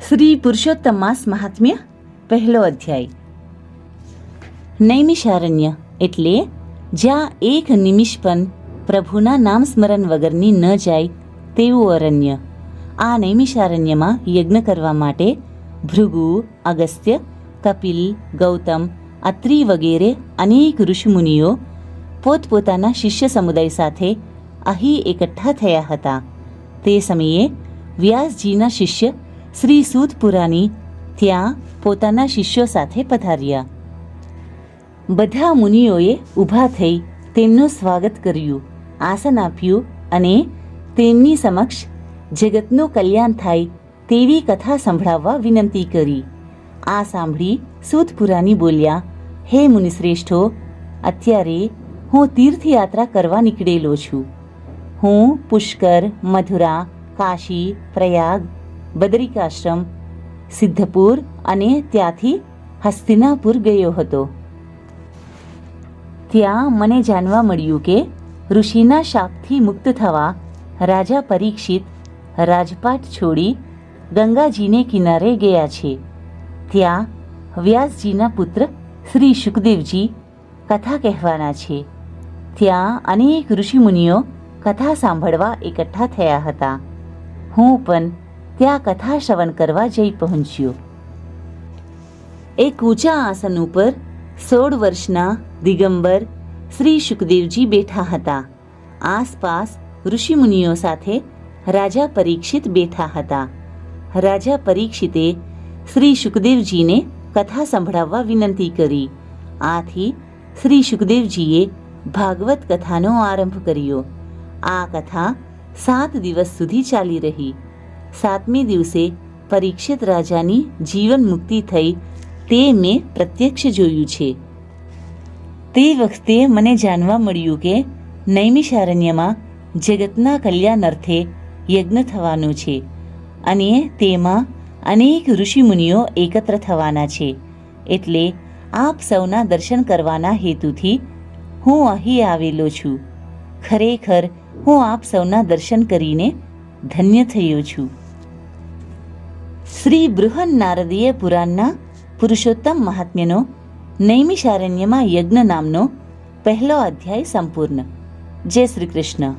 શ્રી પુરુષોત્તમ માસ મહાત્મ્ય પહેલો અધ્યાય. નૈમિષારણ્ય એટલે જ્યાં એક નિમિષ પણ પ્રભુના નામ સ્મરણ વગરની ન જાય તેવું અરણ્ય. આ નૈમિષારણ્યમાં યજ્ઞ કરવા માટે ભૃગુ, અગસ્ત્ય, કપિલ, ગૌતમ, અત્રિ વગેરે અનેક ઋષિમુનિઓ પોતપોતાના શિષ્ય સમુદાય સાથે અહીં એકઠા થયા હતા. તે સમયે વ્યાસજીના શિષ્ય શ્રી સૂત પુરાણી ત્યાં પોતાના શિષ્યો સાથે પધાર્યા. બધા મુનિઓએ ઊભા થઈ તેમનું સ્વાગત કર્યું, આસન આપ્યું અને તેમની સમક્ષ જગતનું કલ્યાણ થાય તેવી કથા સંભળાવવા વિનંતી કરી. આ સાંભળી સૂત પુરાણી બોલ્યા, હે મુનિશ્રેષ્ઠો, અત્યારે હું તીર્થયાત્રા કરવા નીકળેલો છું. હું પુષ્કર, મથુરા, કાશી, પ્રયાગ, બદરિકાશ્રમ, સિદ્ધપુર અને ત્યાંથી હસ્તિનાપુર ગયો હતો. ત્યાં મને જાણવા મળ્યું કે ઋષિના શાપથી મુક્ત થવા રાજા પરીક્ષિત રાજપાટ છોડી ગંગાજીને કિનારે ગયા છે. ત્યાં વ્યાસજીના પુત્ર શ્રી શુકદેવજી કથા કહેવાના છે. ત્યાં અનેક ઋષિમુનિઓ કથા સાંભળવા એકઠા થયા હતા. હું પણ ત્યાં કથા શ્રવણ કરવા જઈ પહોંચ્યો. એક ઊંચા આસન ઉપર 16 વર્ષના દિગંબર શ્રી શુકદેવજી બેઠા હતા. આસપાસ ઋષિમુનિઓ સાથે રાજા પરીક્ષિત બેઠા હતા. રાજા પરીક્ષિતે શ્રી શુકદેવજીને કથા સંભળાવવા વિનંતી કરી. આથી શ્રી શુકદેવજીએ ભાગવત કથાનો આરંભ કર્યો. આ કથા 7 દિવસ સુધી ચાલી રહી. 7મે દિવસે પરીક્ષિત રાજાની જીવન મુક્તિ થઈ તે મેં પ્રત્યક્ષ જોયું છે. તે વખતે મને જાણવા મળ્યું કે નૈમિષારણ્યમાં જગતના કલ્યાણ અર્થે યજ્ઞ થવાનો છે અને તેમાં અનેક ઋષિમુનિઓ એકત્ર થવાના છે. એટલે આપ સૌના દર્શન કરવાના હેતુથી હું અહીં આવેલો છું. ખરેખર હું આપ સૌના દર્શન કરીને ધન્ય થયો છું. શ્રી બૃહન નારદીય પુરાણના પુરુષોત્તમ મહાત્મ્યનો નૈમિષારણ્યમાં યજ્ઞ નામનો પહેલો અધ્યાય સંપૂર્ણ. જય શ્રી કૃષ્ણ.